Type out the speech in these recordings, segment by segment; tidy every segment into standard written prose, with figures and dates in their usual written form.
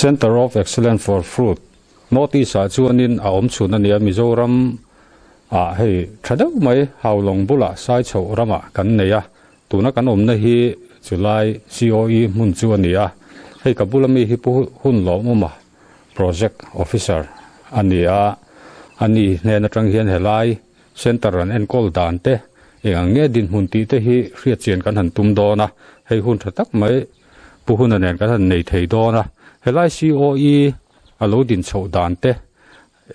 Center of Excellence for Fruit notice a chuanin a awm chhun ania Mizoram hei thadeu mai haulong bula sai chho rama kan neia tuna kan omna hi July COE mun chu ania hei kabulami hi pu hun lo mama project officer ania ani hnen atang hian helai center an enkol dan te engange din hun ti te hi hria chen kan han tum dona hei hun thatak mai pu hun anen kan han nei thei dona helai COE alo din chho dan te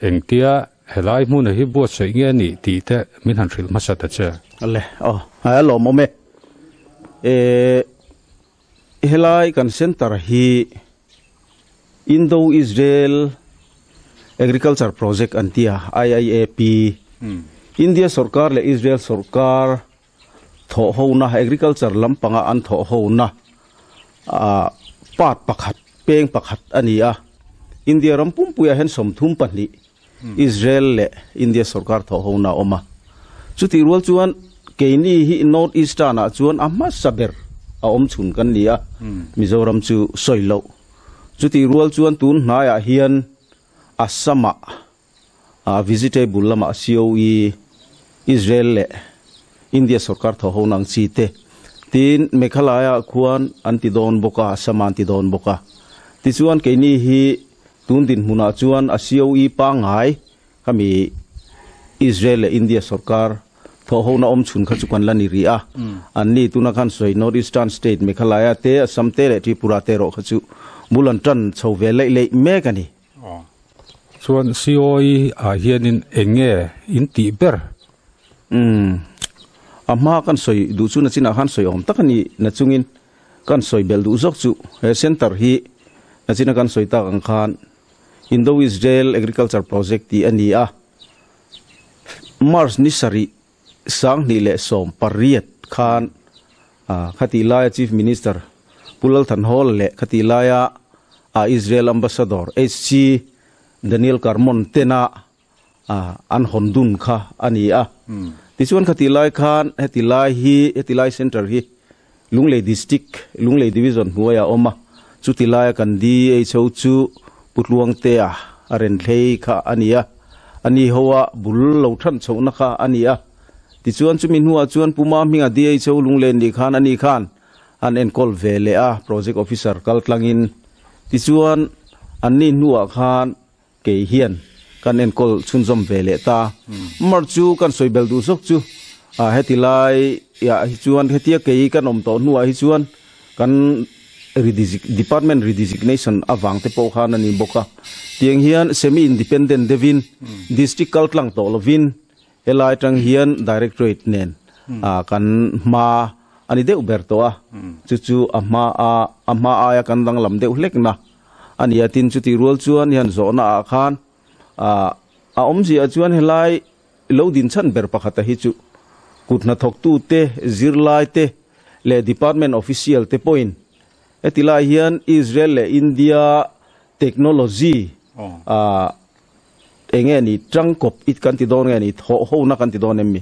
engtia helai mun hi bo sei nge ni ti te min han thil masa ta che alle hello mome helai kan center hi Indo-Israel Agriculture Project antia IIAP India Sarkar le Israel Sarkar tho ho na agriculture lampanga an tho ho na pat pakhat peng pakhat ania India rampum puya hen somthum pani Israel le India Sarkar tho ho na oma chuti rual chuan keini hi north eastern a chuan amma saber a om chun kan nia Mizoram chu soilo chuti rual chuan tun hnaya hian Assama visitable lama COE Israel le India Sarkar tho ho nang chi te tin Meghalaya khuan antidon boka samanti don boka ti chuan keini hi tun din huna chuan a COE pa ngai kami Israel le India Sarkar tho ho na om chun kha chukan lani ri a anni tuna khan soi northeastern state Meghalaya te Assam te le Tripura te ro khachu mulan tan chove le le me kani chuan COE a hianin enge in ti ber amma kan soi du chu na china khan soi om takani na chungin kan soi bel du zok chu he center hi na china kan soi ta ang khan Indo-Israel Agriculture Project ti ania Mars nisari sang ni le som pariat khan khatilaya chief minister Pulal Thanhol le khatilaya Israel ambassador HC Daniel Carmon tena an hondun kha ania tichuan khatilai khan hetilai center hi Lunglei district Lunglei division huaya oma chutilai kan di ho chu putluang te aren thlei kha ania ani howa bul lo than chona kha ania tichuan chumin huwa chuan puma minga di ho lunglen ni khan ani khan an enkol vele project officer kaltlangin tichuan anni nuwa khan ke hian kan enkol chunjom vele ta marchu kan soibel du sok chu hetilai ya chuan hetia ke kan om to nuwa hi chuan kan department redesignation awang te po khan ani boka tiang hian semi independent devin district kaltlang to lovin helai tang hian directorate nen kan ma ani de uberto chu amma aya kan dang lam de ulek na ani atin chuti rual chuan hian zona khan omji a chuan helai lo din chan ber pakhata hi chu kutna thok tu te zirlai te le department official te point etila hian Israel le India technology enge ni trangkop it kan ti don nge ni ho na kan ti don emmi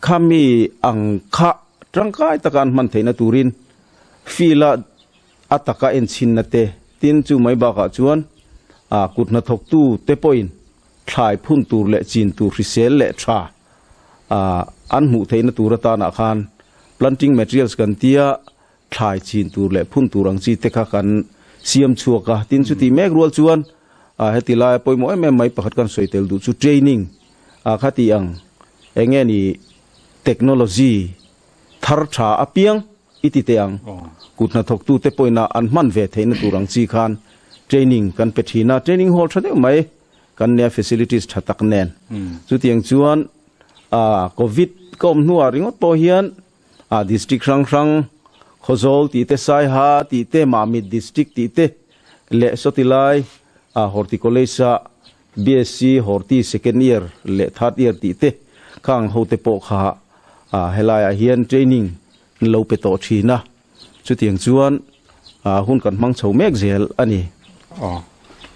khami angkha trangkai takan man theina turin fila ataka en chin na te tin chu mai ba ka chuan kutna thok tu te point thlai phun tur le chin tur risel le tha an mu theina turata na khan planting materials kan tia thlai chin tur le phun turang chi te kha kan siam chuaka tin chu ti mek rual chuan hetilai poimo mai pakhat kan soitel du chu training khati ang enge ni technology thar tha apiang iti te ang kutna thok tu te poina an man ve theina turang chi khan training kan pethina training hall thade mai kan ne facilities thatak nen chu tiang chuan covid kom nuwa ringot po hian district rang khozol ti te sai ha ti te mamit district ti te le sotilai horticultura BSc horti second year le third year ti te khang ho te po kha helai hian training lo pe to thina chu tiang chuan hun kan mang chho mek zel ani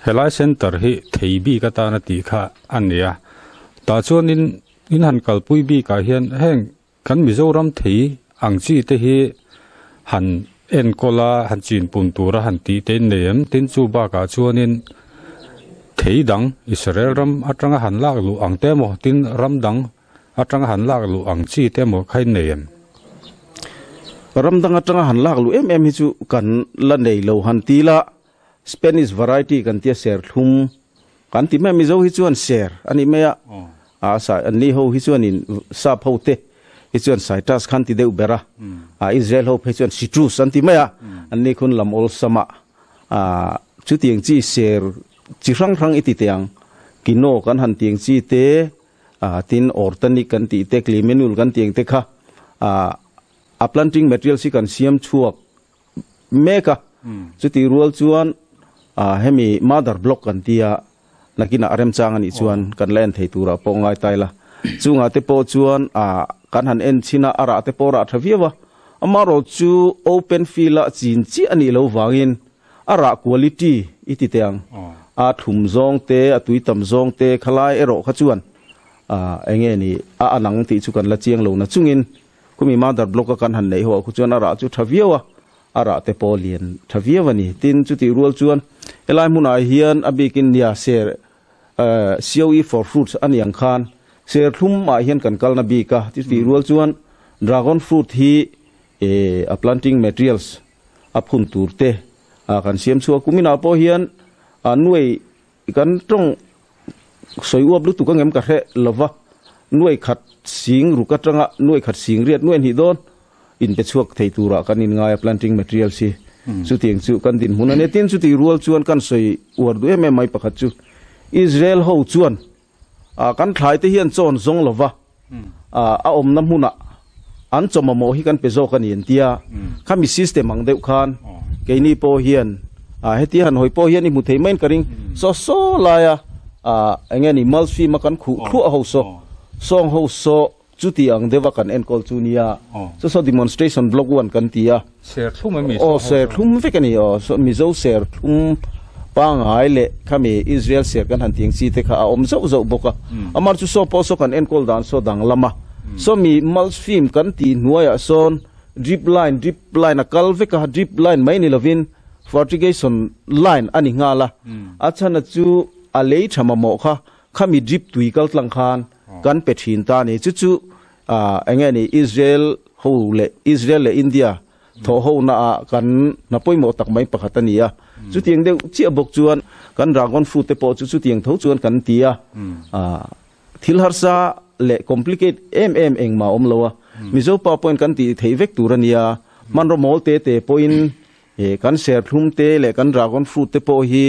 helai center hi theibi ka ta na ti kha ania ta chuan in han kalpui bi ka hian heng kan Mizoram thei angchi te hi han en kola han chin pun tura han ti te nem tin chu ba ka chuanin theidang Israel ram atanga han lak lu ang te mo tin ram dang atanga han lak lu ang chi te mo khai nem ram dang atanga han lak lu em hi chu kan la nei lo han ti la Spanish variety kan tia ser thum kan ti me mi zo hi chuan ser ani me a sa ani ho hi chuan in sa phote hi chuan citrus khan ti deu bera Israel ho hi chuan citrus anti me ani khun lam ol sama chu tiang chi ser chi rang iti tiang kino kan han tiang chi te tin organic kan ti te klimenul kan tiang te kha a planting material si kan siam chuak meka chu ti rual chuan hemi mother block kan tia nakina arem chang ani chuan kan len thei tura pongai taila chunga te po chuan kan han en china ara te pora thaviwa amaro chu open field chin chi ani lo wangin ara quality iti teang thum zong te atui tam zong te khalai ero kha chuan enge ni anang ti chu kan la chiang lo na chungin kumi mother block kan han nei ho khu chuan ara chu thaviwa ara te polian thaviwa ni tin chu ti rual chuan elai mun ai hian abikin nia ser COE for fruits aniang khan ser thum ma hian kan kalna bi ka ti rual chuan dragon fruit hi a planting materials aphun turte kan siam chua kumina po hian nuai kan tong soiuap lu tu ka ngem ka he lova nuai khat sing ru ka tanga nuai khat sing riat nuai hi don in pe chuak thei tura kan in ngai planting material si chu tiang chu kan din hunane tin chu ti rual chuan kan soi war du em mai pakhat chu Israel ho chuan kan thlai te hian chon zong lova a om na huna an choma mo hi kan pe zo kan in tia khami system ang deuh khan keini po hian heti han hoi po hian i mu thei main karing so laya engeni malfi makan khu ho so song ho so chuti ang dewa kan enkol chunia so demonstration blog one kan tia ser thum mi ser thum vekani so mi zo ser thum pangai le khami Israel ser kan han tiang chi te kha om zo boka amar chu so po so kan enkol dan so dang lama so mi malfim kan ti nuaya son drip line a kalveka drip line mai ni lovin fertigation line ani ngala achana chu alei thama mo kha khami drip tuikal tlang khan kan pe thin ta ni chu engeni Israel le India tho ho na kan na poimo tak mai pakhatania chu tiang deu chi bok chuan kan dragon fruit te po chu tiang tho chuan kan tia thil harsa le complicate engma omlowa mizo pa point kan ti theivek turania manro mol te point kan ser thum te le kan dragon fruit te po hi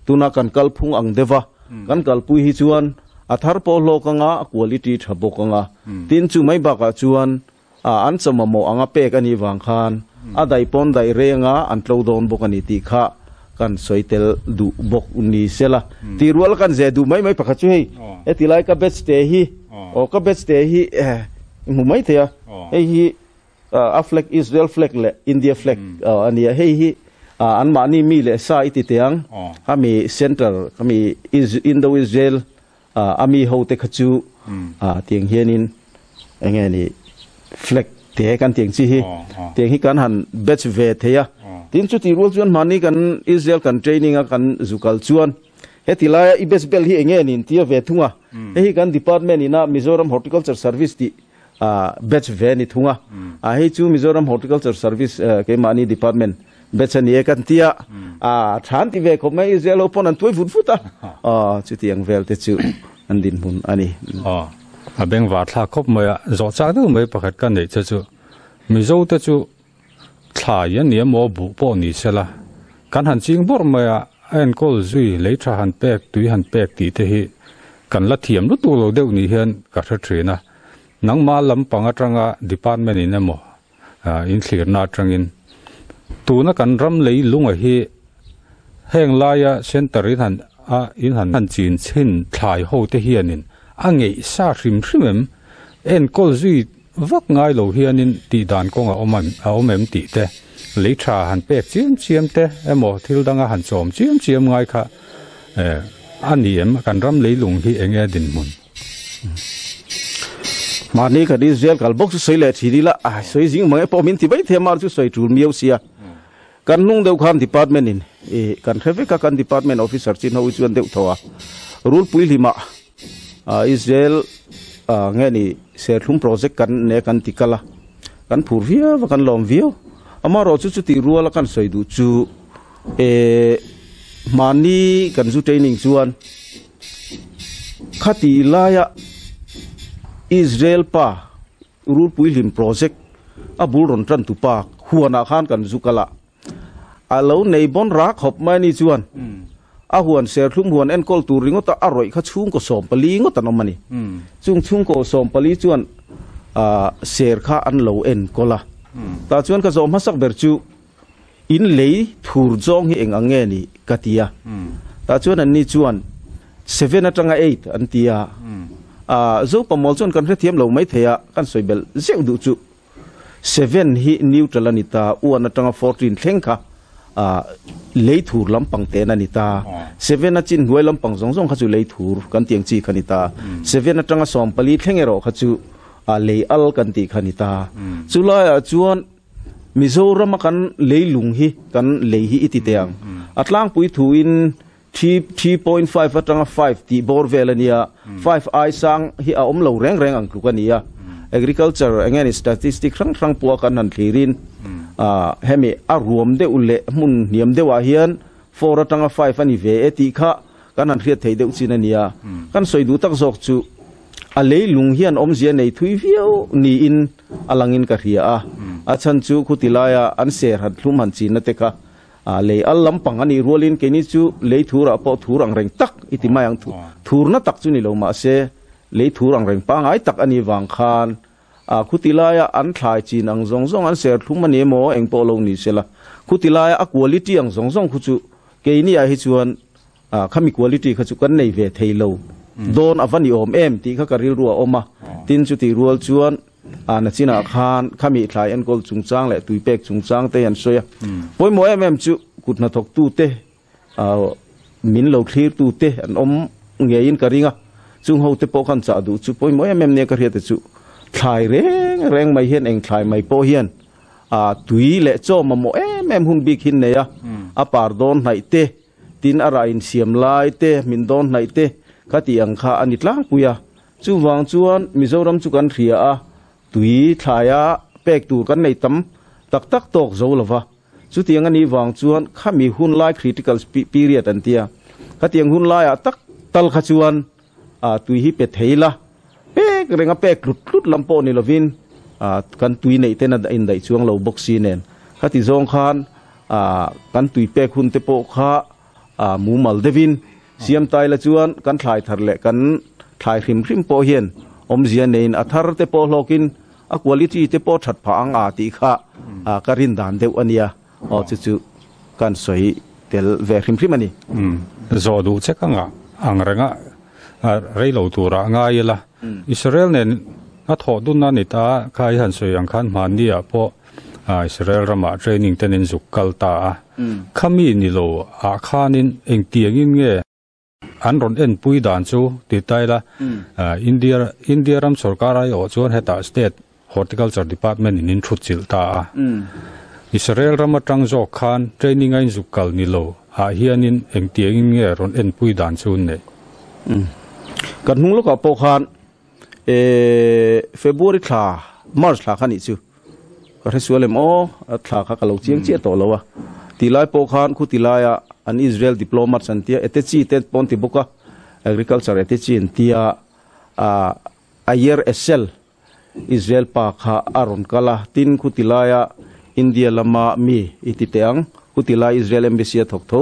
tuna kan kalphung ang deva kan kalpui hi chuan athar po lokanga quality thabokanga tin chu mai ba ka chuan an chama mo anga pek ani wang khan adai pon dai renga an tlo don bokani ti kha kan soitel du bok uni sela ti rual kan je du mai pakha chu hei etilai ka bet te hi o ka bet te hi mu mai te hei hi a flag Israel flag le India flag ania hei hi an mani mi le sa iti teang kami center kami Indo Israel ami ho te khachu tiang hianin engeni flag te kan tiang chi hi tiang hi kan han batch ve theya tin chu ti rul chuan mani kan Israel kan training a kan zukal chuan hetilaya ibesbel hi engenin tia ve thunga hi kan department ina Mizoram Horticulture Service ti batch ve ni thunga hi chu Mizoram Horticulture Service ke mani department batch ani kan tia than ti ve ko mai Israel opon an toi futa chu tiang vel te chu an din mun ani beng wa thla khop moya zo cha du mai pakhat kan nei chu mizo te chu thla yan ni mo bu po ni sela kan han ching bor moya en kol zui le tha han pek tui han pek ti te hi kan la thiam lu tu lo deuh ni hian ka tha thina nang ma lam panga tanga department in emo in clear na tangin tuna kan ram lei lunga hi heng laya center in han chin chin thlai ho te hianin angei sa hrim hrimem en kol zui vak ngai lo hianin ti dan konga omem ti te leitha han pek chiam te emo thil danga han chom chiam ngai kha aniem kan ram leilung hi enge din mun mani ka Israel kal box soi le thiri la soi jing mai po min ti bai the mar chu soi tur miau sia kan nung deuh khan department in kan kheve ka kan department officer chin ho chuan deuh thowa rule pui lima Israel nge ni serhlum project kan ne kan tikala kan phurvia wa kan lom vio amaro chu ti ruala kan soidu chu mani kan zu training chuan khati laya Israel pa rule pui lim project abul ron tran tu pa huana khan kan zu kala alo nei bon rak hop mai ni chuan a huan serhlum huan en kol tur ringo ta aroi kha chung ko som pali ngo ta nomani chung ko som pali chuan ser kha an lo en kola ta chuan ka zom hasak ber chu in lei thur jong hi eng ange ni katia ta chuan an ni chuan 7 atanga 8 an tia zo pamol chuan kan thiam lo mai theya kan soibel zeu du chu 7 hi neutral anita 1 atanga 14 thlengkha lei thur lampang te na nita 7 a chin huai lampang zong kha chu lei thur kan tiang chi khanita 7 atanga som pali thlengero kha chu lei al kan ti khanita chula chuan Mizoram kan leilung hi kan lei hi iti teang atlang pui thu in 3.5 atanga 5 ti bor velania 5 ai sang hi a om lo reng ang klukania agriculture again statistic rang puwa kan han thirin hemi a ruam de ule mun niam de wa hian 4 atanga 5 ani ve eti kha kan han hriat thei de chinania kan soidu tak jok chu a leilung hian om zia nei thui viau ni in alangin ka ria a chan chu khutilaya an ser hat thlum han chin na te kha lei al lampang ani rolin ke ni chu lei thura po thurang reng tak iti mayang thurna tak chu ni lo ma se lei thurang reng pa ngai tak ani wang khan khutilaya an thlai chin ang zong an ser thlum ani mo eng po lo ni sela khutilaya a quality ang zong khu chu ke ni a hi chuan khami quality kha chu kan nei ve thei lo don avani om em ti kha karil ruwa oma tin chu ti rual chuan na china khan khami thlai an kol chungchang le tuipek chungchang te an soya poi mo em chu kutna thok tu te min lo thlir tu te an om nge in karinga chung ho te po khan cha du chu poi mo em ne ka ria te chu thlai reng mai hian eng thlai mai po hian tui le cho ma mo em hun bik hin ne ya a par don nai te tin ara in siam lai te min don nai te khati ang kha anitlang puya chu wang chuan Mizoram chu kan ria tui thlaya pek tur kan nei tam tak tok zo lova chu tiang ani wang chuan khami hun lai critical period an tia khatiang hun lai tak tal kha chuan tui hi pe theila pek renga pek lut lampo ni lovin kan tui nei ten in dai chuang lo boxi nen khati zong khan kan tui pek hun te po kha mu mal devin siam tai la chuan kan thlai thar le kan thlai hrim po hian om zia nein athar te po hlokin a quality te po that pha ang ti kha karin dan deu ania chu kan soi tel ve hrim ani zo du chekanga angrenga reilo tura ngaila Israel nen a tho dun na ni ta khai han soi ang khan man dia po Israel rama training tenin zukal ta khami ni lo a khanin eng tiangin nge an ron en pui dan chu ti taila India ram sarkar ai o chuan heta state horticulture department in thu chil ta Israel ram atang zo khan training ai zukal ni lo hianin eng tiangin nge ron en pui dan chu ne kan hung lo ka po khan February thla March thla khani chu ka resualem thla kha kalo chiang che to lowa tilai po khan khu tilaya an Israel diplomat santia etechi tet ponti buka agriculture etechi intia ayer esel Israel pa kha aron kala tin khu tilaya India lama mi ititeang khu tilai Israel embassy thok tho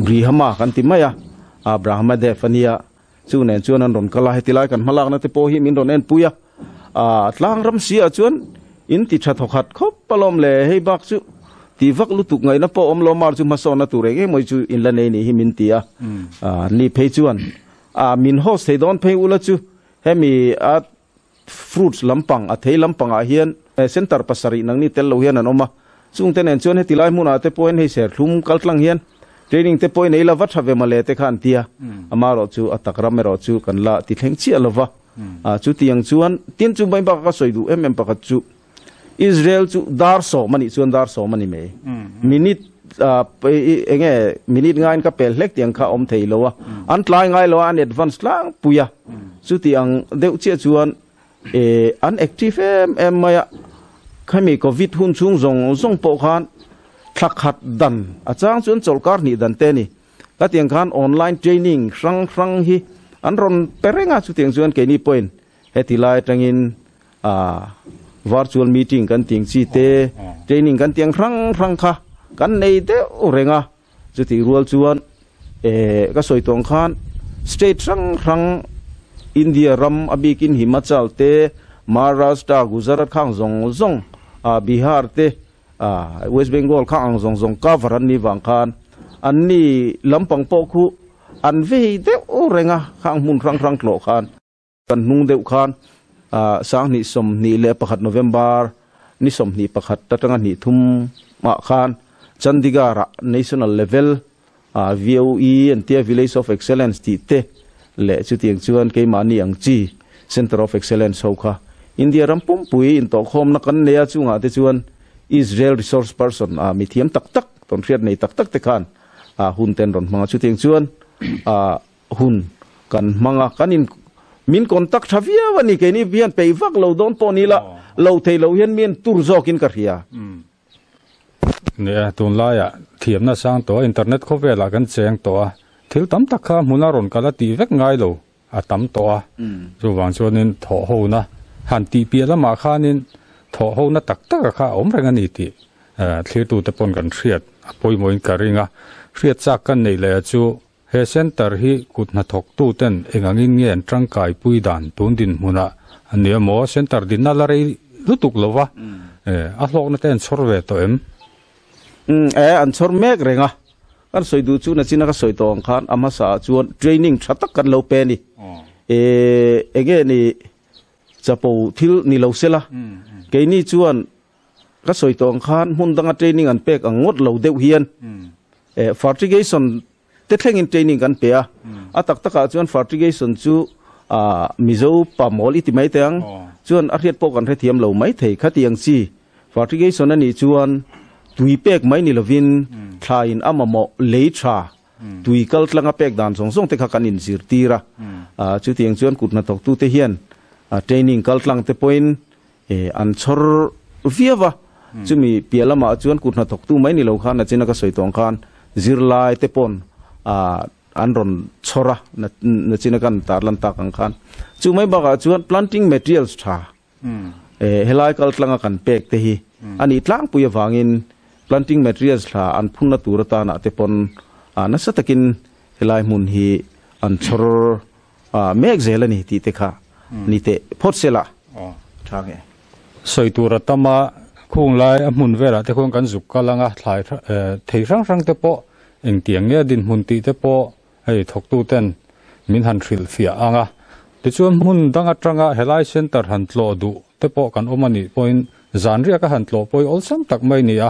brihama kan timaya Abraham de fania chunen chuan ron kala hetilai kan malak na te po hi min ron en puya tlang ram sia chuan in ti tha thokhat khop palom le hei bak chu ti vak lu tuk ngai na po om lo mar chu ma so na tu re ge moi chu in la nei ni hi min tia ni phei chuan min ho sei don phei ula chu hemi fruits lampang thei lampang hian center pasari nang ni tel lo hian an oma chung ten en chuan hetilai muna te point hei ser thlum kaltlang hian training te point nei la wat have male te khan tia amaro chu atakram ro chu kan la ti thleng chi alova chu tiang chuan tin chu bai ba ka soidu pakhat chu Israel chu dar so mani chuan dar so mani me minute enge minute ngain ka pel hlek tiang kha om thei lowa an tlai ngai lo an advance lang puya chu ti ang deuh che chuan an active em maya khami covid hun chung zong po khan thak khat dan achang chuan cholkar ni dan te ni ta tiang khan online training rang hi an ron perenga chu tiang chuan ke ni point hetilai tangin virtual meeting kan ting chi te training kan tiang rang kha kan nei te orenga chu ti rual chuan ka soitong khan state rang India ram abikin Himachal te Maharashtra Gujarat khang zong Bihar te West Bengal khang zong coveran ni wang khan an ni lampang po khu an ve te orenga khang mun rang tlo khan kan nung deuh khan sang ni som ni le pakhat November ni som ni pakhat tatanga ni thum ma khan Chandigarh national level VOE and the Village of Excellence ti te le chu tiang chuan ke mani ang chi Center of Excellence ho kha India rampum pui in to khom na kan ne chunga te chuan Israel resource person mi thiam tak ton riat nei tak te khan hun ten ron manga chu tiang chuan hun kan manga kanin min contact thavia wani ke ni bian pe vak lo don to ni la lo thei lo hian min tur zokin ka ria ne tun la ya thiam na sang to internet kho vela kan cheng to thil tam tak kha muna ron kala ti vek ngai lo a tam to chu wang chuanin tho ho na han ti pi lama khanin tho ho na tak kha om reng ani ti thlir tu te pon kan thriat apoi moin karinga thriat chak kan nei le chu he center hi kutna thok tu ten engangin ngen tangkai pui dan tun din huna ania mo center din na la rei lutuk lova a hlok na ten chorve to em an chor mek renga kan soidu chu na china ka soitong khan ama sa chuan training thatak kan lo pe ni ege ni chapo thil ni lo sela ke ni chuan ka soitong khan hun danga training an pek angot lo deuh hian fertigation te thlengin training kan pe a tak taka chuan fertigation chu mizo pamol iti mai tang chuan a riat po kan re thiam lo mai thei khatiang chi fertigation ani chuan tui pek mai ni lovin thlain amamo leitha tui kal tlanga pek dan song te kha kan in zir tira chu tiang chuan kutna tok tu te hian training kal tlang te point an chor viawa chumi pialama chuan kutna tok tu mai ni lo khan achina ka soitong khan zirlai te pon an ron chora na china kan tarlan ta kang khan chu mai baga chuan planting materials tha helai kal tlanga kan pek te hi ani tlang puya wangin planting materials la an phunna turata na te pon na satakin helai mun hi an chor mek zelani ti te kha ni te photsela thange soituratama khung lai amun vera te khong kan zuk kalanga thlai thei rang te po eng tiang nge din mun ti te po hei thok tu ten min han thril fia anga te chuan mun danga tanga helai center han tlo du te po kan omani point zanria ka han tlo poi ol sam tak mai ni a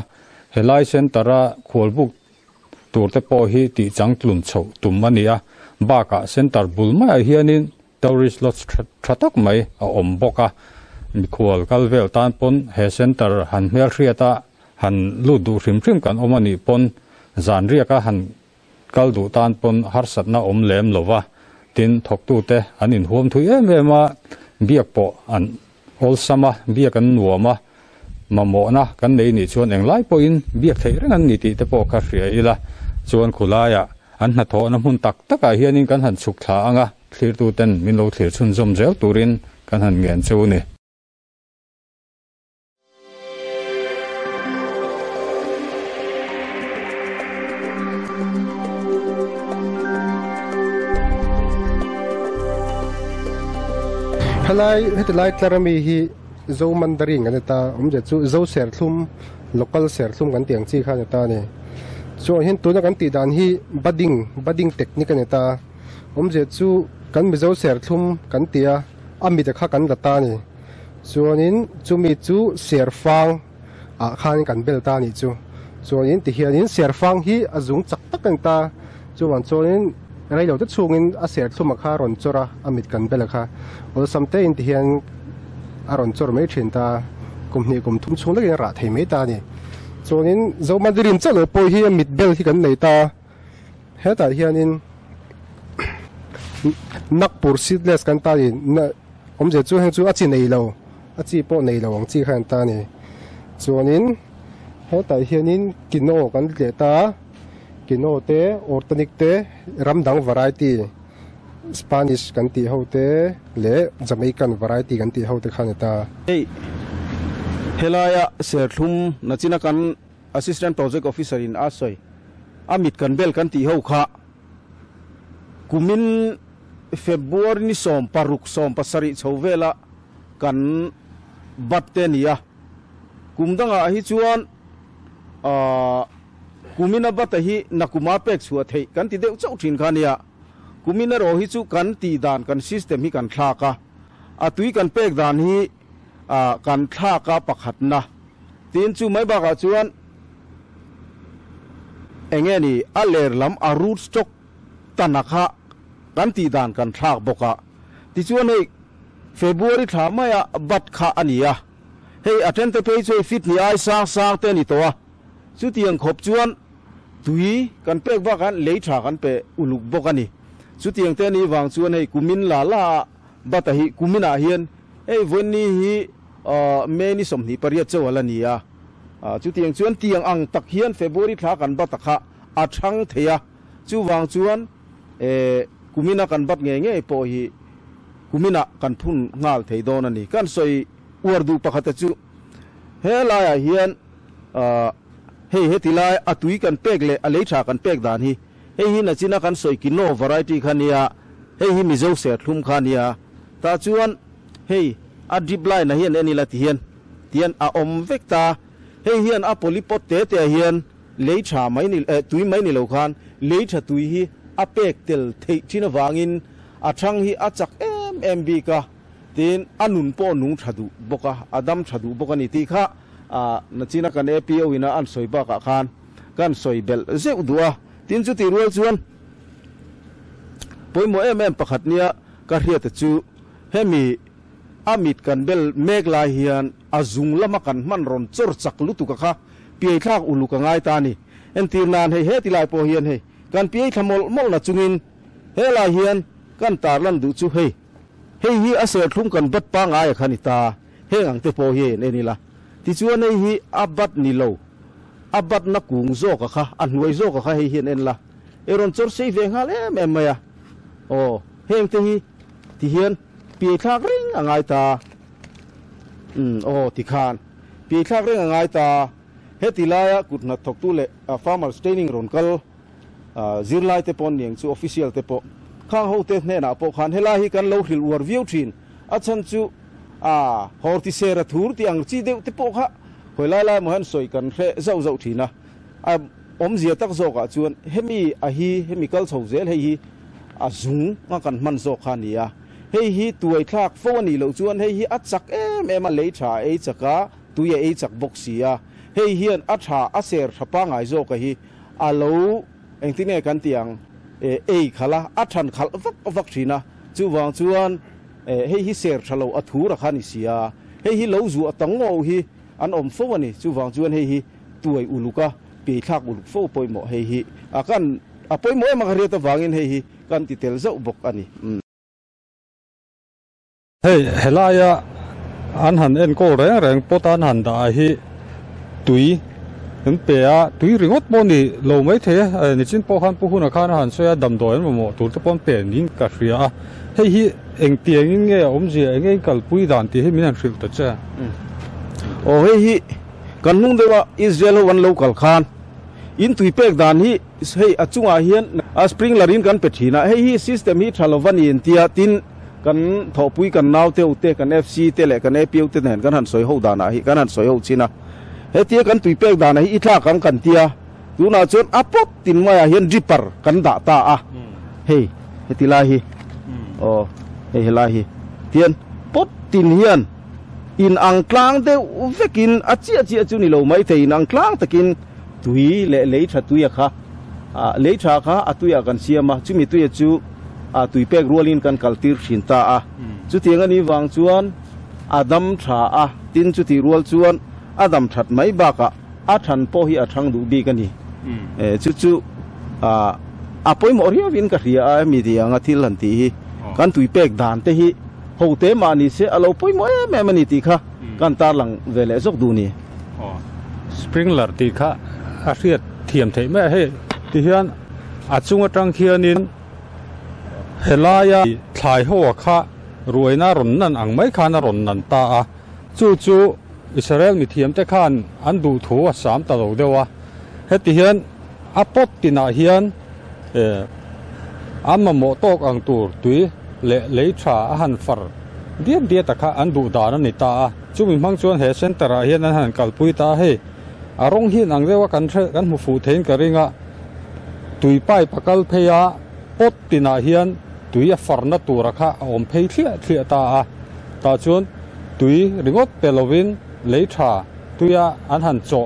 helai centera kholbuk tur te po hi ti chang tlun chho tum mani a ba ka center bulma hianin tourist lots thatak mai a om boka mi khol kalvel tan pon he center han mel riata han lu du rim kan omani pon zanria ka han kal du tan pon har satna om lem lova tin thok tu te anin hom thu ema biak po an ol sama biak an nuama mamo na kan nei ni chuan englai poin biak thei reng an ni ti te po kha hria ila chuan khulaya an na tho na mun tak taka hianin kan han chuk thla anga thlir tu ten min lo thlir chun zom zel turin kan han ngen chu ni halai hetlai tlarami hi zo mandarin kan ta je chu zo ser thlum local ser thlum kan tiang chi kha ta ni so hin tu na kan ti dan hi budding technique kan ta je chu kan mi zo ser thlum kan tia ami ta kha kan la ta ni so nin chu mi chu ser fang a khan kan bel ta ni chu so nin ti hianin ser fang hi azung chak tak kan ta chu wan so nin rai lo ta chungin a ser thlum kha ron chora amit kan bel kha ol samte in ti hian aron chor mai thin ta kum ni kum thum chung la ra thei me ta ni chuanin zo mandarin chalo poi hi mit bel hi kan nei ta heta hianin Nagpur seedless kan ta ni omje chu heng chu achi nei lo achi po nei lo ang chi khan ta ni chuanin heta hianin kino kan le ta kino te organic te ramdang variety Spanish kan ti ho te le Jamaican variety kan ti ho te khan ta hey helaya serthum nachina kan assistant project officer in asoi amit kan bel kan ti ho kha kumin February ni som paruk som pasari chhovela kan battenia kumdanga hi chuan kumina batahi nakuma pek chu thei kan ti deu chau thin khania kumina ro hi chu kan ti dan kan system hi kan thlaka atui kan pek dan hi kan thlaka pakhat na tin chu mai ba ga chuan engeni aler lam a root stock tanakha kan ti dan kan thlak boka ti chuan hei February thamaya bat kha ania hei atente pe chu fit ni ai sang te ni towa chu tiang khop chuan tui kan pek ba kan lei tha kan pe uluk bokani chu tiang te ni wang chuan hei kumin la batahi kumina hian hei vonni hi me ni som ni pariat chawala nia chu tiang chuan tiang ang tak hian February tha kan batakha athang theya chu wang chuan kumina kan bat nge po hi kumina kan phun ngal thei don ani kan soi urdu pakhata chu helaya hian hei hetilai atui kan pek le alei tha kan pek dan hi hei hi na china kan soi kino variety khania hei hi mizo se thlum khania ta chuan hei a deep line na hian eni la tian a om vekta hei hian a polipot te hian lei tha mai ni tui mai ni lo khan lei tha tui hi a pek tel thei thina wangin athang hi achak mb ka tin anun po nung thadu boka adam thadu boka ni ti kha na china kan apo ina an soi ba ka khan kan soi bel zeu dua tin chu ti rual chuan poimo pakhat nia ka hriat chu hemi amit kan bel mek la hian azung lama kan man ron chor chak lutu ka kha pi thak ulu ka ngai ta ni en tir nan he tilai po hian he kan pi thamol mol na chungin hela hian kan tar lan du chu hei hi aser thum kan bat pa ngai khanita hengang te po hi ne la ti chuan hi abat ni lo abat na kung zo ka kha anwai zo ka kha hi hian en la eron chor sei ve ngal em maya o heng te hi ti hian pi thak ring angai ta ti khan pi thak ring angai ta hetilaya kutna thok tu le farmers training ron kal zirlai te pon ning chu official te po khang ho te hne na po khan hela hi kan lo hril war view thin achan chu horti sera thur ti ang chi deu te po kha hoilala mohan soi kan hre zau thina om zia tak zo ka chuan hemi chemical chhozel hi azung nga kan man zo khania hi tuai thak fo ni lo chuan hi achak em a lei tha e chaka tuya e chak boxia hian atha aser thapa ngai zo ka hi alo engtine kan tiang khala athan khal vak thina chu wang chuan hi ser thalo athura khani sia hi lo zu atango hi an om fo ani chu wang chuan hi tuai uluka pe thak uluk fo poimo hi akan apoimo ma khari ta wangin hi kan ti tel zau bok ani helaya an han en ko reng potan han da hi tui nên bè tùy ringot bọn đi lâu mấy thế nên chính bao han bao hun khan han xoay đầm đồi mà mò tụi bọn bè nín cả xia hay anh tiếng nghe ông gì anh cả bụi đàn thì hay mình ăn xịt tất cả hay cần nung đây Israel one local khan in tùy bè đàn hay chung hiền spring larin kan pethina hay system hi thalovan in tia tin kan thọ bụi kan nau teo te kan FC te le kan APO te nen kan han soi ho dana hi kan han soi ho china tia kan tui pek dana hi itha kan tia tu na chon apot tin maya hian dripper kan da ta hetila hi hela hi tian pot tin hian in ang tlang de vekin achi chu ni lo mai the in ang tlang takin tui le tha tuya kha le tha kha atuya kan siama chumi tuya chu tui pek rolin kan kaltir thin ta chu tiang ani wang chuan Adam tha a tin chu ti rual chuan Adam that mai ba ka a than po hi a thang du bi ka ni chu a poi mo ria win ka ria a mi dia nga thil han ti hi kan tui pek dan te hi ho te ma ni se alo poi mo me mani ti kha kan tar lang vele zok du ni sprinkler ti kha a riat thiam thei me he ti hian a chunga tang khianin helaya thlai ho kha ruina ron nan ang mai khana ron nan ta a chu Israel mi thiam te khan an du thu a sam ta lo dewa heti hian a pot tina hian amma mo tok ang tur tui le tha a han far dia ta kha an du da na ni ta a chu mi mang chuan he center a hian an han kalpui ta he arong hi nang dewa kan mu fu thein ka ringa tui pai pakal pheya pot tina hian tui a far na tur kha om phei thlia ta a ta chuan tui ringot pelovin leitha tuya an han cho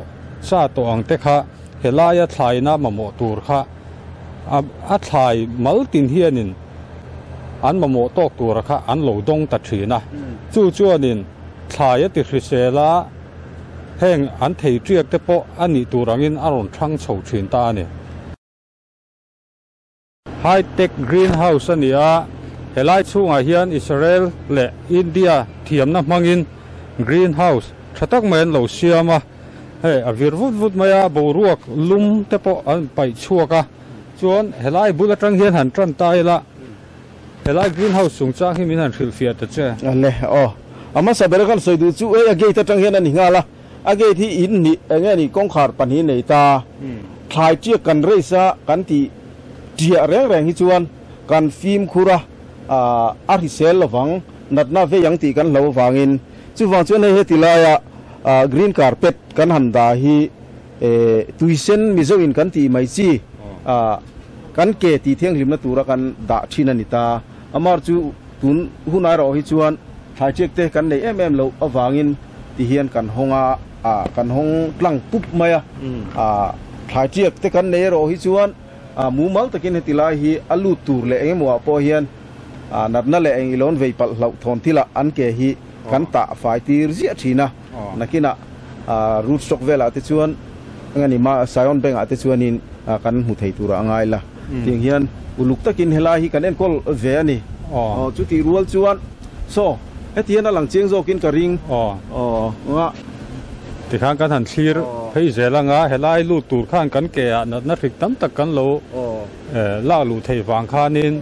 sa to ang te kha helaya thlai na mamo tur kha a thlai mal tin hianin an mamo tok tur kha an lo dong ta thina chuanin thlai a ti hrisela heng an thei triak te po ani turangin aron thang chho thin ta ni high tech greenhouse ania helai chunga hian Israel le India thiamna mangin greenhouse thatak men lo siama he avir vut maya boruak lum te po an pai chuaka chuan helai bulatang hian han tran tai la helai greenhouse sung cha hi min han thil fia ta che le ama saberakal soidu chu e age ta tang hian ani ngala age thi in ni nge ni kong khar pan hi nei ta thai chia kan reisa kan ti dia reng hi chuan kan film khura a risel lawang natna ve yang ti kan lo wangin chu wang chuan he tilaya green carpet kan handa hi tuisen mizo in kan ti mai chi kan ke ti thiang limna tura kan da thina ni ta amar chu tun hunai ro hi chuan thai chek te kan nei lo awangin ti hian kan honga kan hong tlang pup maya thai chek te kan nei ro hi chuan mu mal takin hetilai hi alu tur le engmo po hian natna le eng ilon vei pal hlau thon thila an ke hi kan ta fai tir zia thina nakina root stock vela te chuan ngani ma sion beng ate chuanin kan hu thei tura angai la ting hian uluk takin hela hi kan en kol ve ani chu ti rual chuan so etian alang cheng zo kin ka ring nga ti khang kan han thlir phei zela nga helai lu tur khan kan ke na thik tam tak kan lo la lu thei wang khanin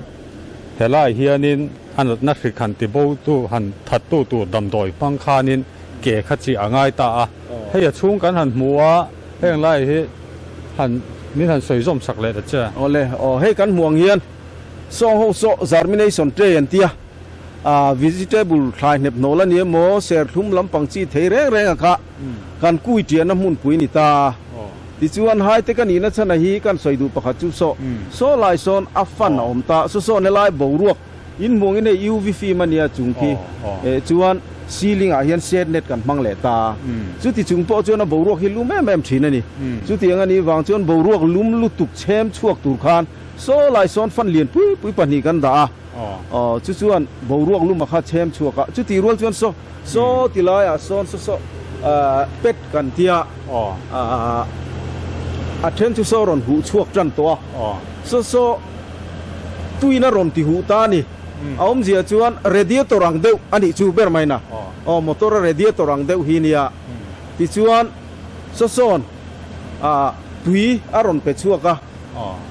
helai hianin an na thik khan ti bo tu han that tu dam doi pang khanin ke khachi angai ta a hei chung kan han muwa heng lai hi han min han soi zom sak le da cha ole hei kan muang hian so ho so germination tre an tia vegetable khai nep nola ni mo ser thum lampang chi thei reng kha kan kui tian na mun pui ni ta ti chuan hai te kan ina chana hi kan soidu pakha chu so lai son afan om ta so ne lai boruak in mong in UV fi mania chungki chuan ceiling a hian set net kan mang le ta chu ti chung po chuan a boruak hi lum em thina ni chu ti angani wang chuan boruak lum lu tuk chem chuak tur khan so lai son fan lian pui pani kan da chu chuan boruak lum kha chem chuaka chu ti rual chuan so tilai a son so pet kan tia a then chu so ron hu chuak tran to so tuina ron ti hu ta ni aum zia chuan radiator ang deu ani chu ber mai na motor radiator ang deu hi nia ti chuan so son tui aron pe chuaka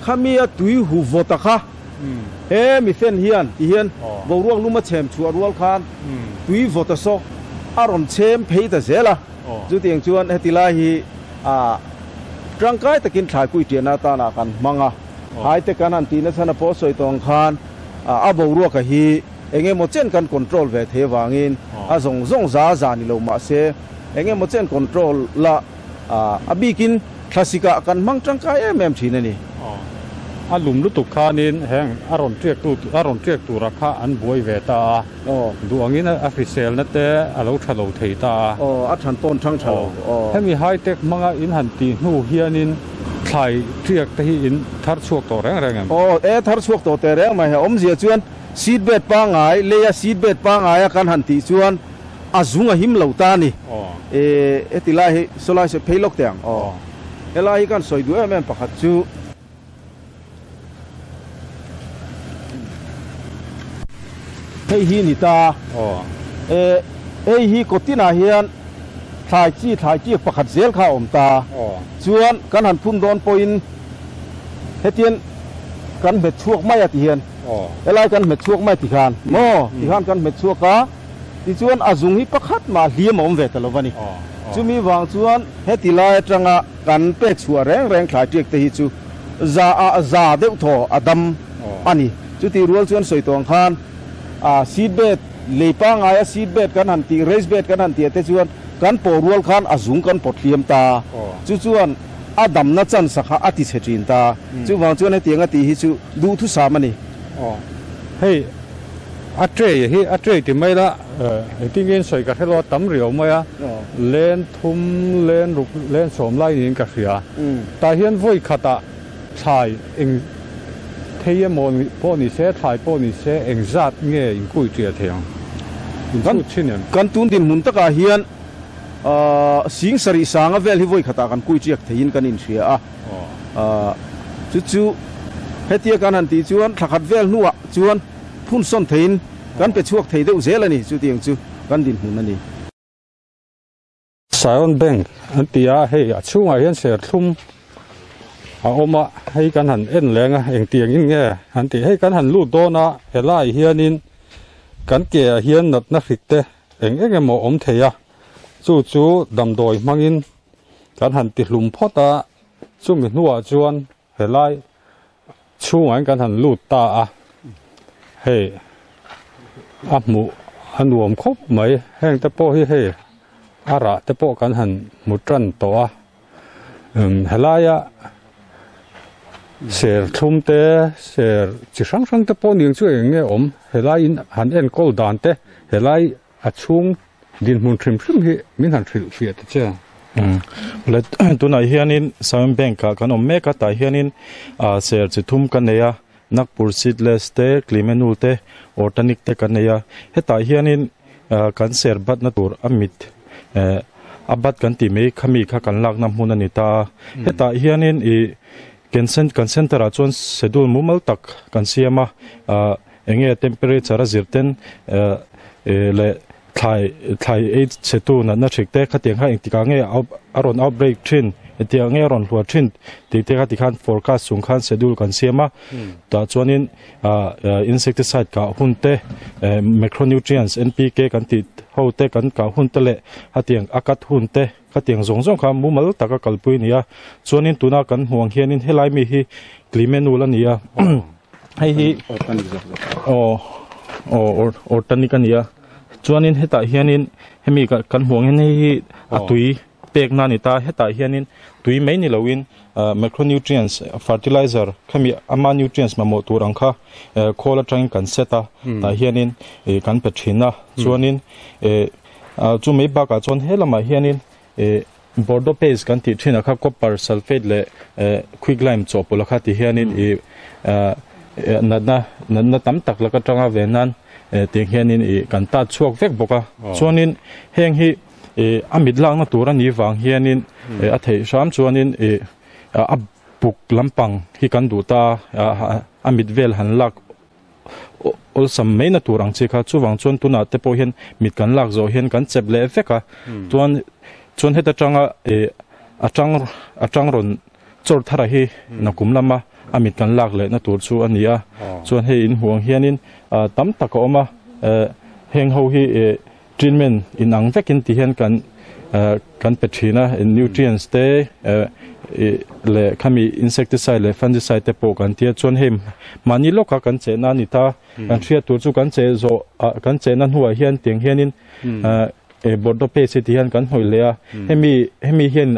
khamia tui hu vota kha he mi fen hian ti hian boruak luma chem chu rual khan tui vota so aron chem phei ta zela chu tiang chuan hetilai hi trangkai takin thai kui tiana ta na kan manga hai te kan an tina chana po soi tong khan a boruak hi enge mo chen kan control ve the wangin a zong za ni lo ma se enge mo chen control la abikin classica kan mang trangkai em thina ni a lum lu tuk khanin heng aron triak tu rakha an boi ve ta duangin a frisel na te alo thalo thei ta a than ton thang thalo hemi high tech manga in han ti hnu hianin thlai triak te hi in thar chuak to reng thar chuak to te reng mai om zia chuan seedbed pa ngai leya seedbed pa ngai kan han ti chuan azunga him lo ta ni oh etila hi solai se pheilok teng ela hi kan soi du em pakhat chu hei hi ni ta oh ei hi kotina hian thai chi pakhat zel kha om ta oh chuan kan han phun don point hetian kan met chuak mai ati hian oh elai kan met chuak mai ti khan mo ti khan kan met chuak ka ti chuan azung hi pakhat ma hliam om ve talovani oh chumi wang chuan heti lai tanga kan pek chua reng thlai tiek te hi chu za deuh tho adam ani chuti rual chuan soitong khan seedbed leipa ngaya seedbed kan han ti raised bed kan han ti te chuan kan po rual khan azung kan pot hliam ta chu chuan adam na chan sakha ati chetrin ta chu wang chuan hetianga ti hi chu du thu samani oh hey a tre ti mai la tingin soi ka thelo tam rio mai a len thum len ruk len som lai nin ka hria ta hian voi khata thai eng thei mon po ni se thai po ni se eng zat nge in kui tia theang in chu chinen kan tun din mun taka hian sing sari sanga vel hi voi khata kan kui chiak thein kan in thria a chu hetia kan han ti chuan thakhat vel nuwa chuan phun son thein kan pe chuak thei deuh zel ani chu tiang chu kan din hun ani Sion Bank antia hei a chunga hian ser thlum a oma hei kan han en lenga eng tiang in nge han ti hei kan han lu dona helai hianin kan ke hian nat na hikte eng emo om theya chu damdoi mangin kan han ti hlum phota chumi hnuwa chuan helai chunga kan han lu ta a hei amu anuam khop mai heng te po hi hei ara te po kan han mutran to a helaya ser thum te ser chi sang te po ning chu eng nge om helai in han en kol dan te helai a chung din mun trim hi min han thil fiat che le tuna hianin Sion Bank ka kan om meka ta hianin ser chi thum kan neya Nagpur seedless te Klimenul te organic te kan neya heta hianin kan ser bat na tur amit abat kan ti me khami kha kan lak na mun ani ta heta hianin i kan center a chon schedule mumal tak kan siama enge temperature a zirten le thai age chetu na thikte khateng ha engtika nge aron outbreak thin etia nge ron hluat thin ti ka ti khan forecast sung khan schedule kan siama ta chuanin insecticide ka hunte macronutrients NPK kan ti hote kan ka hunte le hatiang akat hunte khatiang zong kha mumal taka kalpui nia chuanin tuna kan huang hianin helai mi hi Klimenul ania hei hi organic ania chuanin heta hianin hemi kan huang hi atui pek na ni ta heta hianin tui mai ni loin macronutrients fertilizer khami ama nutrients ma mo turang kha khola tang kan seta ta hianin kan petrina chuanin chu mai ba ka chon helama hianin bordo paste kan ti thina kha copper sulfate le quick lime chopula kha ti hianin na tam tak la ka tanga venan te hianin kan ta chuak vek boka chuanin heng hi amit lang na tur ani wang hianin a thei ram chuanin a buk lampang hi kan du ta amit vel han lak ol sam mai na turang chi kha chuwang chuan tuna te po hian mit kan lak zo hian kan chep le veka chuan heta tanga atang ron chor thara hi nakum lama amit kan lak le na tur chu ania chuan he in huang hianin tam tak oma heng ho hi treatment in ang vekin ti hian kan petrina nutrients te le khami insecticide le fungicide te po kan tia chuan hem mani loka kan che na ni ta kan thria tur chu kan che zo kan che na huwa hian tiang hianin bordo pe se ti hian kan hoilea hemi hian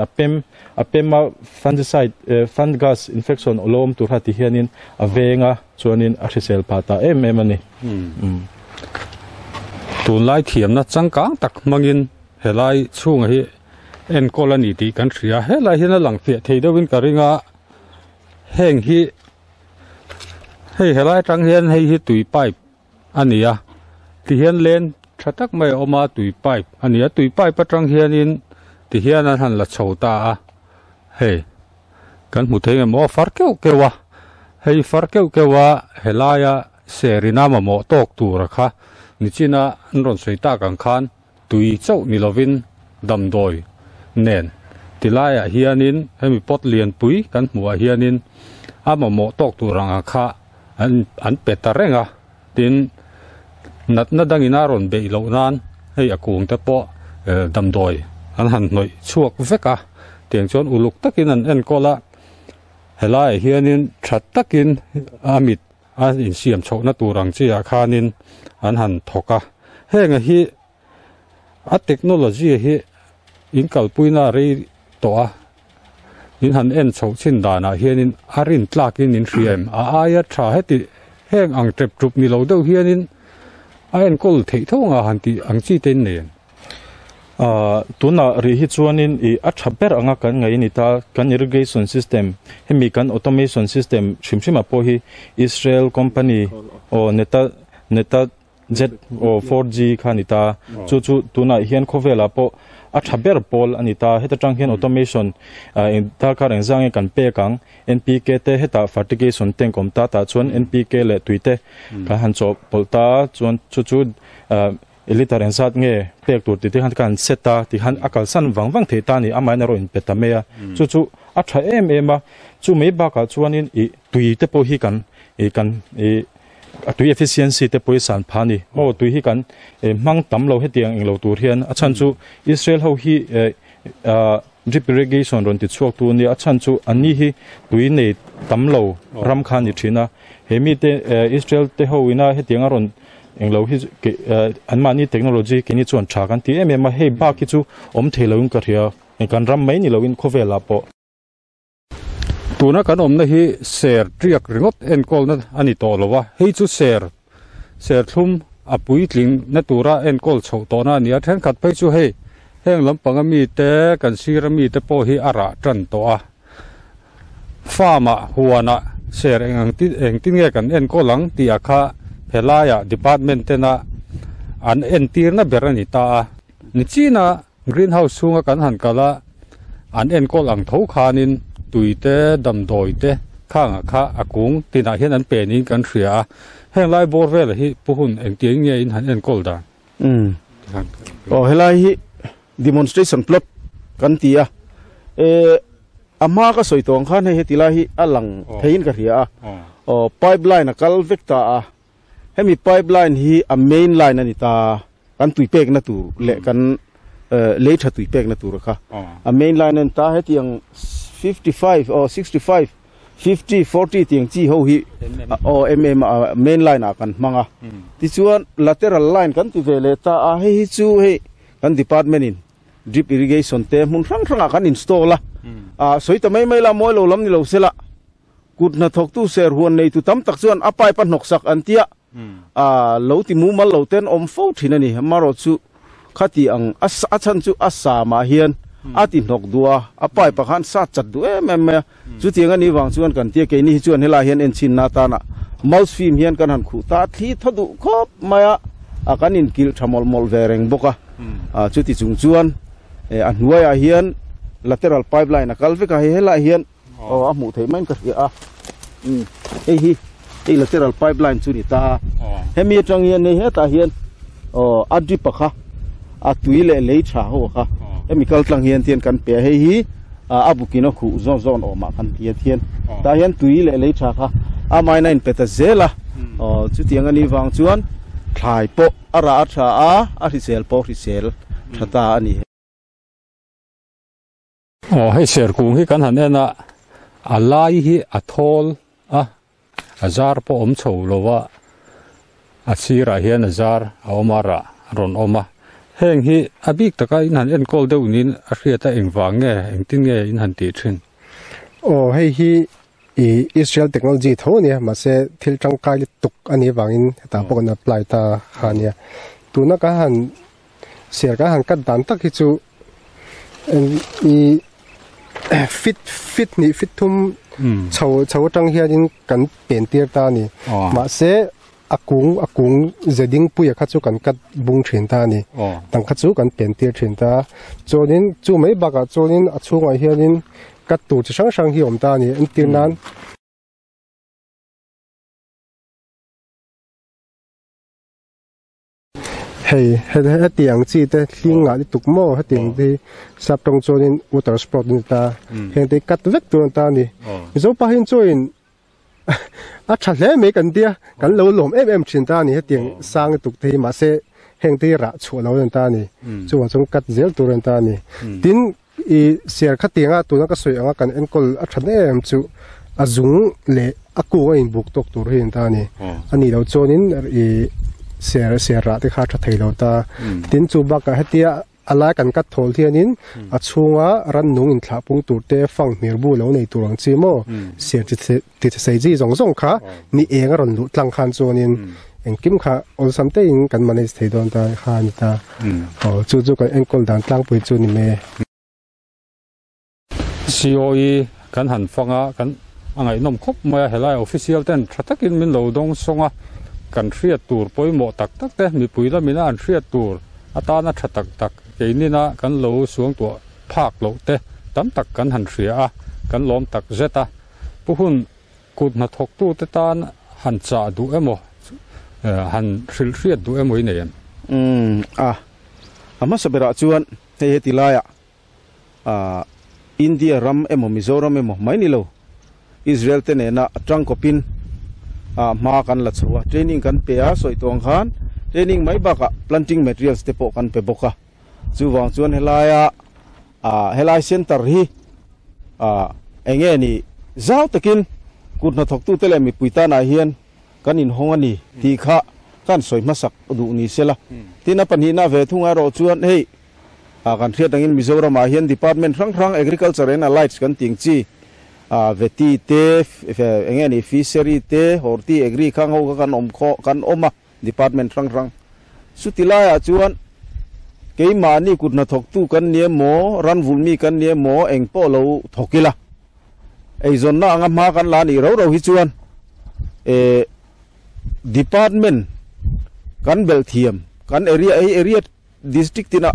apema fungicide fungus infection olom tur ha ti hianin avenga chuanin a hrisel pata ani tun lai thiam na changkang tak mangin helai chung hi en colony ti kan thria helai hina lang phe thei dowin karinga heng hi hei helai tang hian hei hi tui pipe ania ti hian len thatak mai oma tui pipe ania tui pipe atang hianin ti hian an han la chhota a hei kan mu thei mo farkeu kewa hei farkeu kewa helaya serina ma mo tok tur kha nichina ron soita kan khan tui chau ni lovin damdoi nen tilaya hianin hemi pot lian pui kan mu a hianin ama mo tok turanga kha an petarenga tin nat na dangina ron be lo nan hei akung te po damdoi an han noi chuak veka tiang chon uluk takin an en kola helai hianin that takin amit an in siam chhona turang chi a khanin an han thoka henga hi a technology hi in kalpuina ri to a in han en chho chin dana hianin arin tlakin in riem a aya tha heti heng ang trep trup ni lo deuh hianin a en kol thei thonga han ti ang chi ten nen tuna ri hi chuanin I a thaber anga kan ngai ni ta kan irrigation system hemi kan automation system chimchima po hi Israel company o neta jet o 4G khanita chu tuna hian khovela po a thaber pol anita heta tang hian automation in ta kareng zange kan pe kang NPK te heta fertigation tengkom ta chuan NPK le tuite ka han cho polta chuan chu elita rensat nge pek tur ti han kan seta ti han akal san wangwang the ta ni amai na ro in petamea chu a tha a chu me ba ka chuanin I tui te po hi kan tui efficiency te poi san phani mo tui hi kan mang tam lo hetiang ing lo tur hian a chan chu Israel ho hi drip irrigation ron ti chuak tu ni a chan chu ani hi tui nei tam lo ram khan ni thina hemi te Israel te ho ina hetiang ron eng lo hi anmani technology ke ni chuan tha kan ti em hei ba ki chu om theloin ka ria en kan ram mai ni loin khovela po tuna kan omna hi ser triak ringot en kol na ani to lowa hei chu ser thlum apui tling na tura en kol chho to na nia then khat pai chu hei heng lampang mi te kan sira mi te po hi ara tran to a farma huana ser eng tin nge kan en kolang ti akha helaya department tena an en tir na berani ta ni china greenhouse sunga kan han kala an en kol ang tho khanin tuite damdoite khanga kha akung tina hian an pe ni kan thria heng lai borvel hi puhun eng tiang nge in han en kol da helai hi demonstration plot kan tia ama ka soitong khan he tilai hi alang thein ka ria pipeline kal vekta hemi pipeline hi a main line ani ta kan tuipek na tur le kan le tha tuipek na tur kha a main line an ta hetiang 55 or 65 50 40 tiang chi ho hi main line a kan manga ti chuan lateral line kan ti vele ta a he hi chu he kan department in drip irrigation te mun rang kan install la soita mai la moi lo lam ni lo sela kut na thok tu ser huan nei tu tam tak chuan apai pa nok sak an tia lo ti mu mal lo ten om fo thina ni maro chu khati ang achan chu asa ma hian ati nok dua apai pa khan sa chat du chu tiang ani wang chuan kan tia ke ni chuan hela hian en chin na ta na mouse film hian kan han khu ta thi thodu khop maya kan in kil thamol mol vereng boka chu ti chung chuan an huaya hian lateral pipeline a kalveka hela hian amu thei main ka ria ei lateral pipeline chu ni ta hemi atang hian nei heta hian adri pakha atuile lei tha ho kha chemical tlang hian tian kan pe hei hi abukino khu zon oma kan tia thian ta hian tuile lei tha kha amai nine peta zela chu tiang ani wang chuan thlai po ara atha a risel po risel thata ani hei ser kung hi kan han ena alai hi athol azar po om chho lowa achira hian azar omara ron oma heng hi abik taka in han en kol deuh nin a hriata engwang nge engtin nge in han ti thin hei hi Israel technology thonia ma se thil tangkai tuk ani wangin ta pokna apply ta hania tuna ka han ser ka han kat dan tak hi chu fit thum chau tang hian in kan pen tir ta ni ma se akung zeding puya kha chu kan kat bung thin ta ni tang kha chu kan pen tir thin ta chonin chu mai baka chonin a chunga hianin kat tu chi sang sang hi om ta ni an tir nan hey tiang chi te hlinga ni tukmo ha ting ti sap tong chonin water sport ni ta heng te kat vek tu ta ni zo pa hin choin a thle me kan dia kan lo lom em chin ta ni ha ting sang tuk te ma se heng te ra chu lo ta ni chu wa chung kat zel tur ta ni tin i ser kha tinga tu na ka soi anga kan enkol a thane em chu azung le aku in buk tok tur hin ta ni ani lo chonin i ser ra te kha tha theilo ta tin chu ba ka hatia ala kan kat thol thianin a chunga ran nung in thla pung tur te fang mir bu lo nei turang chi mo ser ti sei ji zong kha ni eng ron lu tlang khan chonin engkim kha ol samte in kan manage thei don ta kha ni ta chu kan enkol dan tlang pui chu ni me COE kan han fanga kan angai nom khop moya helai official ten thatakin min lo dong songa kan thriat tur poimo tak te mi puila mina an thriat tur atana thatak ke nina kan lo suang to phak lo te tam tak kan han thria kan lom tak zeta puhun kut na thok tu te tan han cha du emo han thriat du emo inen ama sabera chuan he tilaya India ram emo Mizoram emo mai ni lo Israel te ne na atang kopin ma kan la chwa training kan pe a soi tong khan training mai baka planting materials te po kan pe boka chu wang chuan helaya helai center hi enge ni zau takin kut na thok tu tele mi puita na hian kan in hong ani ti kha kan soi masak du ni sela tina pani na ve thunga ro chuan hei kan thriat angin Mizoram a hian department rang agriculture and allied kan ting chi veti te enge ni fishery te horti agri khang ho kan om kho kan oma department rang sutilaya chuan keima ni kutna thok tu kan nie mo ran vulmi kan nie mo eng po lo thokila ei zon na anga ma kan la ni ro hi chuan department kan bel thiam kan area district tina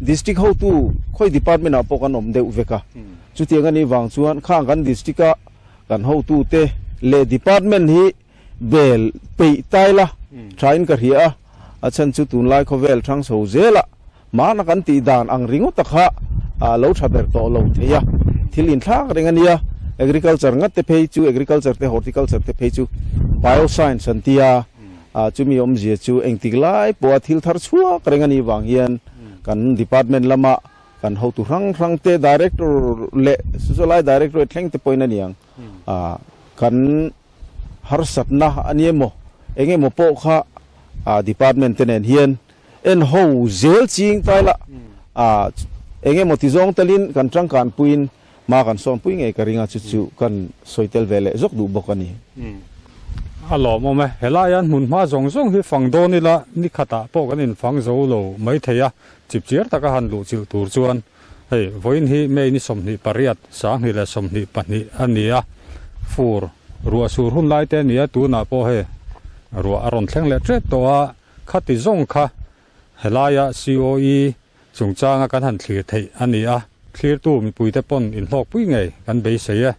district ho tu khoi department a po kan om deu veka chutiang ani wang chuan khang kan district a kan ho tu te le department hi bel pe taila train ka ria a chan chu tun lai khovel thang so zela ma na kan ti dan ang ringu takha lo thaber to lo theya thilin thak rengania agriculture ngat te phei chu agriculture te horticulture te phei chu bioscience antia chumi om je chu engtiglai po thil thar chua rengani wang hian kan department lama kan ho tu rang te director le susolai director thleng te poina niang kan har satna aniemo enge mo po kha department ten hian en ho zel ching taila enge mo tizong talin kan tang kan puin ma kan som puin nge karinga chu kan soitel vele zok du bokani alo mo me helayan mun ma zong hi fang do ni la ni khata po kan in fang zo lo mai theya chip chiar taka han lu chil tur chuan hei voin hi me ni som ni pariat sang hi la som ni pani ania fur ruwa sur hun lai te nia tu na po he ruwa aron thleng le tre to a khati zong kha helaya COE chungchanga kan han thlir thei ania clear tu mi puite pon in hlok pui ngai kan be se ya